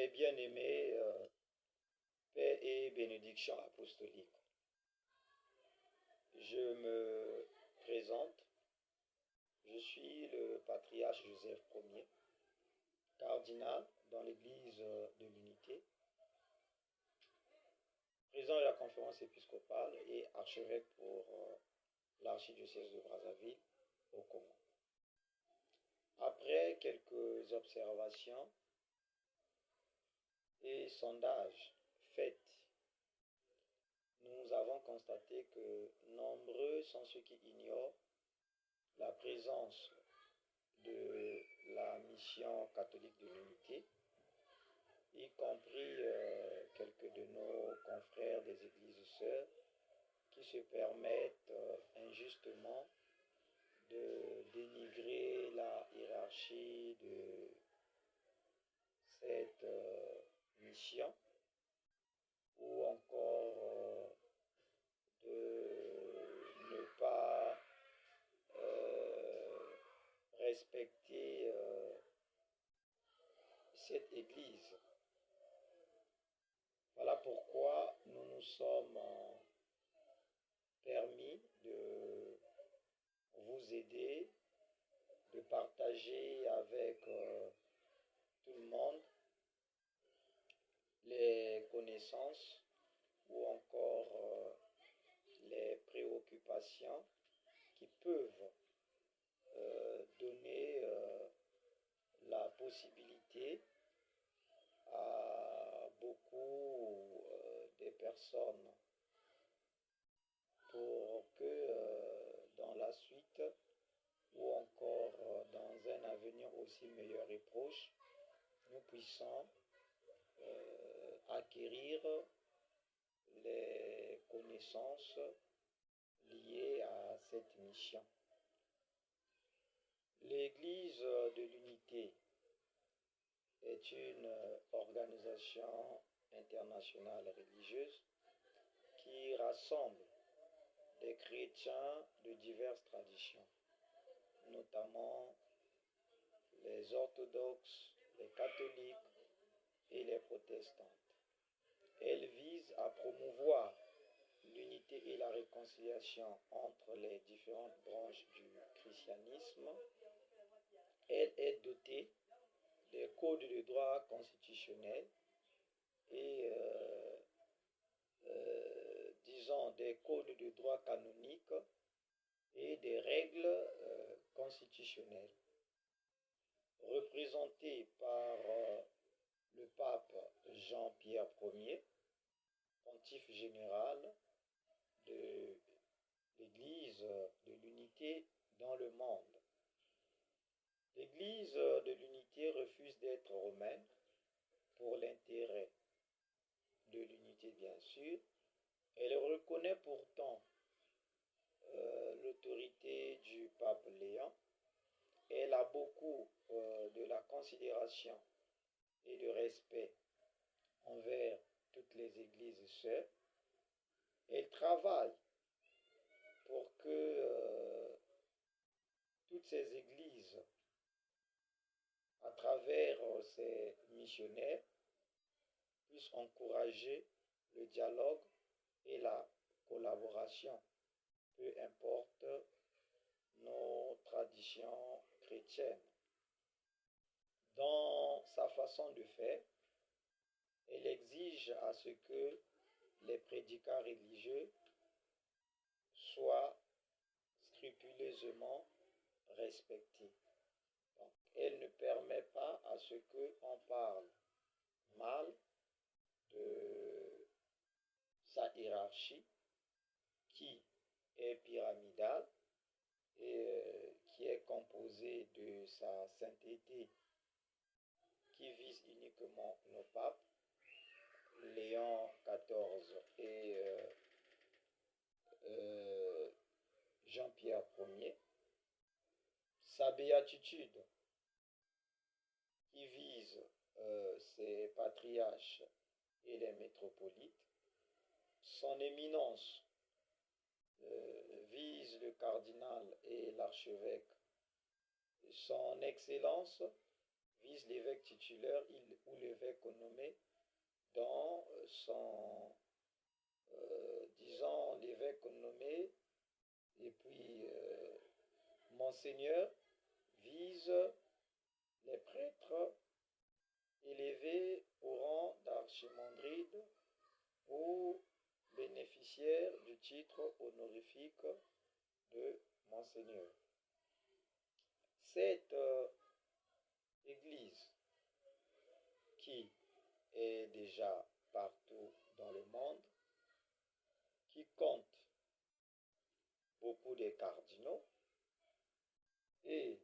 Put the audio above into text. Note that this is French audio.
Mes bien-aimés, paix et bénédiction apostolique. Je me présente, je suis le patriarche Joseph Ier, cardinal dans l'Église de l'Unité, président de la conférence épiscopale et archevêque pour l'archidiocèse de Brazzaville au Congo. Après quelques observations et sondages faits, nous avons constaté que nombreux sont ceux qui ignorent la présence de la mission catholique de l'unité, y compris quelques de nos confrères des églises sœurs qui se permettent injustement de dénigrer la hiérarchie de cette mission, ou encore de ne pas respecter cette église. Voilà pourquoi nous nous sommes permis de vous aider, de partager avec tout le monde les connaissances ou encore les préoccupations qui peuvent donner la possibilité à beaucoup de personnes pour que dans la suite ou encore dans un avenir aussi meilleur et proche, nous puissions acquérir les connaissances liées à cette mission. L'Église de l'Unité est une organisation internationale religieuse qui rassemble des chrétiens de diverses traditions, notamment les orthodoxes, les catholiques et les protestantes. Elle vise à promouvoir l'unité et la réconciliation entre les différentes branches du christianisme. Elle est dotée des codes de droit constitutionnels et disons des codes de droit canoniques et des règles constitutionnelles. Représentée par le pape Jean-Pierre Ier, pontife général de l'Église de l'Unité dans le monde. L'Église de l'Unité refuse d'être romaine pour l'intérêt de l'unité, bien sûr. Elle reconnaît pourtant l'autorité du pape Léon. Elle a beaucoup de la considération et de respect envers toutes les églises sœurs. Elle travaille pour que toutes ces églises, à travers ces missionnaires, puissent encourager le dialogue et la collaboration, peu importe nos traditions chrétiennes. Dans sa façon de faire, elle exige à ce que les prédicats religieux soient scrupuleusement respectés. Donc, elle ne permet pas à ce qu'on parle mal de sa hiérarchie qui est pyramidale et qui est composée de sa sainteté qui vise uniquement nos papes, Léon XIV et Jean-Pierre Ier, sa béatitude qui vise ses patriarches et les métropolites, son éminence vise le cardinal et l'archevêque, son excellence vise l'évêque titulaire ou l'évêque nommé dans son, disons, l'évêque nommé, et puis Monseigneur vise les prêtres élevés au rang d'archimandrite ou bénéficiaires du titre honorifique de Monseigneur. Cette Église qui est déjà partout dans le monde, qui compte beaucoup de cardinaux et